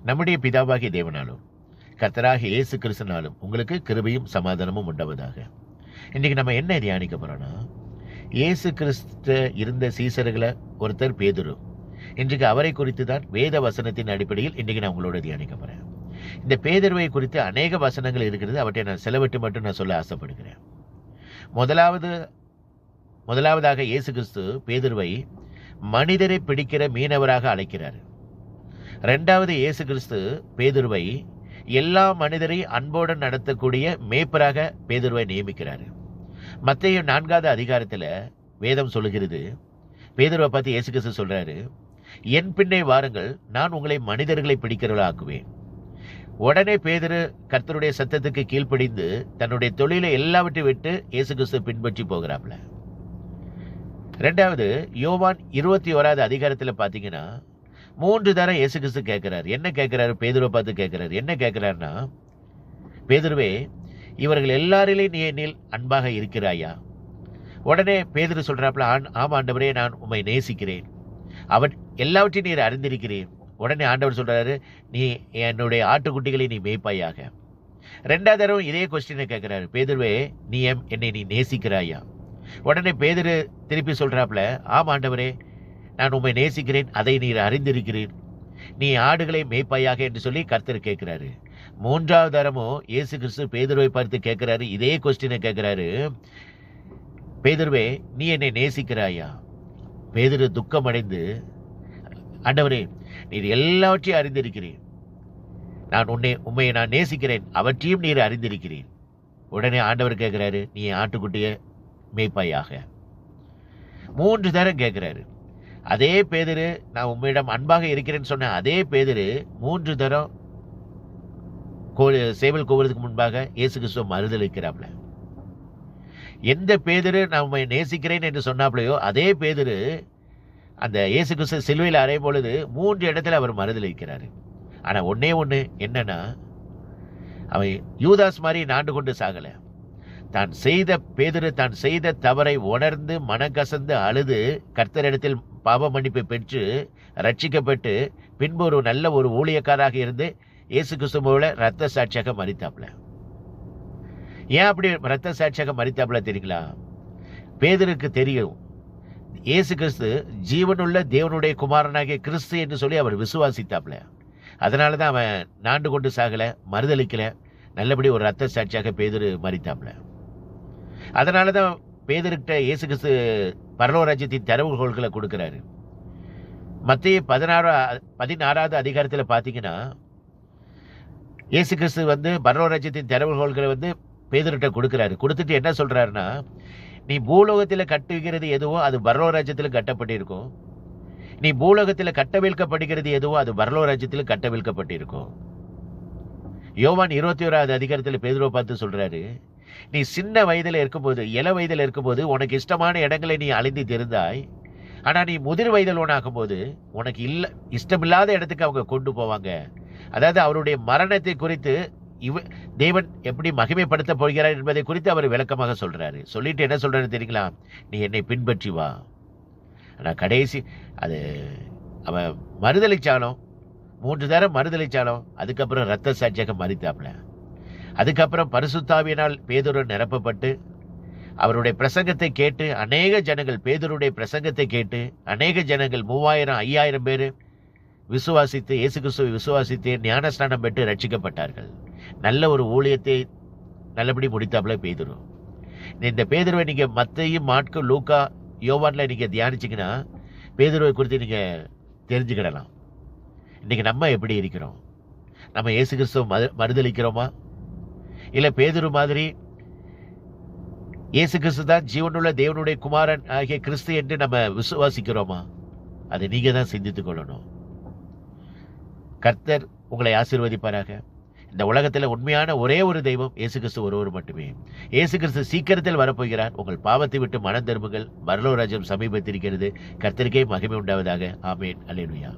நம்முடைய பிதாவாகிய தேவனாலும் கர்த்தராகிய இயேசு கிறிஸ்துனாலும் உங்களுக்கு கிருபையும் சமாதானமும் உண்டாவதாக. இன்னைக்கு நம்ம என்ன தியானிக்க போறோம்னா, இயேசு கிறிஸ்து இருந்த சீசர்களை ஒருத்தர் பேதுரு. இன்றைக்கு அவரை குறித்து தான் வேத வசனத்தின் அடிப்படையில் இன்றைக்கு நான் உங்களோட தியானிக்க போறேன். இந்த பேதுருவை குறித்து அநேக வசனங்கள் இருக்கிறது. அவற்றை நான் சிலவற்றை மட்டும் நான் சொல்ல ஆசைப்படுகிறேன். முதலாவதாக இயேசு கிறிஸ்து பேதுருவை மனிதரை பிடிக்கிற மீனவராக அழைக்கிறார். இரண்டாவது, இயேசு கிறிஸ்து பேதுருவை எல்லா மனிதரையும் அன்போடு நடத்தக்கூடிய மேய்ப்பராக பேதுருவை நியமிக்கிறார். மத்தேயு 4வது அதிகாரத்தில் வேதம் சொல்லுகிறது, பேதுருவை பார்த்து இயேசு கிறிஸ்து சொல்றாரு, என் பின்னே வாருங்கள், நான் உங்களை மனிதர்களை பிடிக்கிறவர்களாக்குவேன். உடனே பேதுரு கர்த்தருடைய சத்தத்துக்கு கீழ்ப்படிந்து தன்னுடைய தொழிலை எல்லாவற்றையும் விட்டு இயேசு கிறிஸ்து பின்பற்றி போகிறாப்ல. ரெண்டாவது, யோவான் 21வது அதிகாரத்தில் பார்த்தீங்கன்னா 3 தரம் இயேசு கிறிஸ்து கேட்கிறார். என்ன கேட்கிறாரு? பேதுருவை பார்த்து கேட்கிறாரு. என்ன கேட்கிறாருன்னா, பேதுருவே, இவர்கள் எல்லாரிலையும் நீ என்னில் அன்பாக இருக்கிறாயா? உடனே பேதுரு சொல்றாப்புல, ஆமா ஆண்டவரே, நான் உம்மை நேசிக்கிறேன், எல்லாவற்றையும் நீர் அறிந்திருக்கிறேன். உடனே ஆண்டவர் சொல்றாரு, நீ என்னுடைய ஆட்டுக்குட்டிகளை நீ மேய்ப்பாயாக. 2வது தடவை இதே கொஸ்டினை கேட்கிறாரு, பேதுருவே, என்னை நீ நேசிக்கிறாயா? உடனே பேதுரு திருப்பி சொல்றாப்புல, ஆமா ஆண்டவரே, நான் உம்மை நேசிக்கிறேன், அதை நீர் அறிந்திருக்கிறேன், நீ ஆடுகளை மேய்ப்பாயாக என்று சொல்லி கர்த்தர் கேட்கிறாரு. 3வது தரமும் இயேசு கிறிஸ்து பேதுருவை பார்த்து கேட்கிறாரு, இதே கொஸ்டினை கேட்கிறாரு, பேதுருவே, நீ என்னை நேசிக்கிறாயா? பேதுரு துக்கமடைந்து, ஆண்டவரே, நீர் எல்லாவற்றையும் அறிந்திருக்கிறேன், நான் உம்மை நான் நேசிக்கிறேன், அவற்றையும் நீர் அறிந்திருக்கிறேன். உடனே ஆண்டவர் கேட்கிறாரு, நீ ஆட்டுக்குட்டிய மேய்ப்பாயாக. 3 தரம் கேட்கிறாரு. அதே பேதுரு, நான் உம்மிடம் அன்பாக இருக்கிறேன்னு சொன்ன அதே பேதுரு 3 தரம் சேவல் கோவதுக்கு முன்பாக இயேசு கிறிஸ்துவ மறுதலிக்கிறாப்ல. எந்த பேதுரு நான் உம்மை நேசிக்கிறேன் என்று சொன்னாப்லையோ அதே பேதுரு அந்த இயேசு கிறிஸ்து சிலுவையில் அறையும் பொழுது 3 இடத்துல அவர் மறுதலிக்கிறாரு. ஆனா ஒன்னே ஒண்ணு என்னன்னா, அவன் யூதாஸ் மாதிரி நாண்டு கொண்டு சாகல. பேதுரு தான் செய்த தவறை உணர்ந்து மனக்கசந்து அழுது கர்த்தரிடத்தில் பாவ மன்னிப்பை பெற்று ரட்சிக்கப்பட்டு பின்பு ஒரு நல்ல ஒரு ஊழியக்காராக இருந்து இயேசு கிறிஸ்துவோட ரத்த சாட்சியாக மரித்தாப்ல. ஏன் அப்படி ரத்த சாட்சியாக மரித்தாப்ல தெரியுங்களா? பேதுருக்கு தெரியும், இயேசு கிறிஸ்து ஜீவனுள்ள தேவனுடைய குமாரனாகிய கிறிஸ்து என்று சொல்லி அவர் விசுவாசித்தாப்ல. அதனாலதான் அவன் நாண்டு கொண்டு சாகல, மறுதளிக்கல, நல்லபடி ஒரு ரத்த சாட்சியாக பேதுரு மரித்தாப்ல. அதனாலதான் பேதுருக்கிட்ட இயேசு கிறிஸ்து பரலோக ராஜ்யத்தின் திறவுகோல்களை கொடுக்கிறாரு. மத்தேயு 16வது அதிகாரத்தில் பார்த்தீங்கன்னா, இயேசு கிறிஸ்து பரலோக ராஜ்யத்தின் திறவுகோல்களை பேதுருக்கிட்ட கொடுக்கிறாரு. கொடுத்துட்டு என்ன சொல்றாருன்னா, நீ பூலோகத்தில் கட்டுகிறது எதுவோ அது பரலோக ராஜ்யத்தில் கட்டப்பட்டிருக்கும், நீ பூலோகத்தில் கட்டவிழ்க்கப்படுகிறது எதுவோ அது பரலோக ராஜ்யத்தில் கட்டவிழ்க்கப்பட்டிருக்கும். யோவான் 21வது அதிகாரத்தில் பேதுருவை பார்த்து சொல்றாரு, நீ சின்ன வயதில் இருக்கும்போது, இள வயதில் இருக்கும்போது உனக்கு இஷ்டமான இடங்களை நீ அழிந்து தெரிந்தாய். ஆனா நீ முதிர் வயதில் ஆகும் போது உனக்கு இஷ்டமில்லாத இடத்துக்கு அவங்க கொண்டு போவாங்க. அதாவது அவருடைய மரணத்தை குறித்து தேவன் எப்படி மகிமைப்படுத்த போகிறார் என்பதை குறித்து அவர் விளக்கமாக சொல்றாரு. சொல்லிட்டு என்ன சொல்றாரு தெரியுங்களா? நீ என்னை பின்பற்றி வா. ஆனா கடைசி அது அவன் மறுதளிச்சாலும், 3 தரம் மறுதளிச்சாலும், அதுக்கப்புறம் ரத்த சாட்சியாக மரித்தாப்ல. அதுக்கப்புறம் பரிசுத்தாவியினால் பேதுரு நிரப்பப்பட்டு அவருடைய பிரசங்கத்தை கேட்டு அநேக ஜனங்கள், பேதுருடைய பிரசங்கத்தை கேட்டு அநேக ஜனங்கள் 3000 5000 பேர் விசுவாசித்து இயேசு கிறிஸ்துவை விசுவாசித்து ஞானஸ்நானம் பெற்று ரட்சிக்கப்பட்டார்கள். நல்ல ஒரு ஊழியத்தை நல்லபடி முடித்தாப்புல பேதுரு. இந்த பேதுருவை நீங்க மத்தேயு, மாற்கு, லூக்கா, யோவான்ல நீங்க தியானிச்சீங்கன்னா பேதுருவை குறித்து நீங்க தெரிஞ்சுக்கிடலாம். இன்னைக்கு நம்ம எப்படி இருக்கிறோம்? நம்ம இயேசு கிறிஸ்துவ மறுதளிக்கிறோமா? இல்ல பேதுரு மாதிரி இயேசு கிறிஸ்து தான் ஜீவனுள்ள தேவனுடைய குமாரன் ஆகிய கிறிஸ்து என்று நம்ம விசுவாசிக்கிறோமா? அதை நீங்க தான் சிந்தித்துக் கொள்ளணும். கர்த்தர் உங்களை ஆசீர்வதிப்பாராக. இந்த உலகத்தில் உண்மையான ஒரே ஒரு தெய்வம் இயேசு கிறிஸ்து ஒருவர் மட்டுமே. இயேசு கிறிஸ்து சீக்கிரத்தில் வரப்போகிறார். உங்கள் பாவத்தை விட்டு மனம் திரும்புங்கள், பரலோக ராஜ்யம் சமீபத்திருக்கிறது. கர்த்தருக்கே மகிமை உண்டாவதாக. ஆமேன். அல்லேலூயா.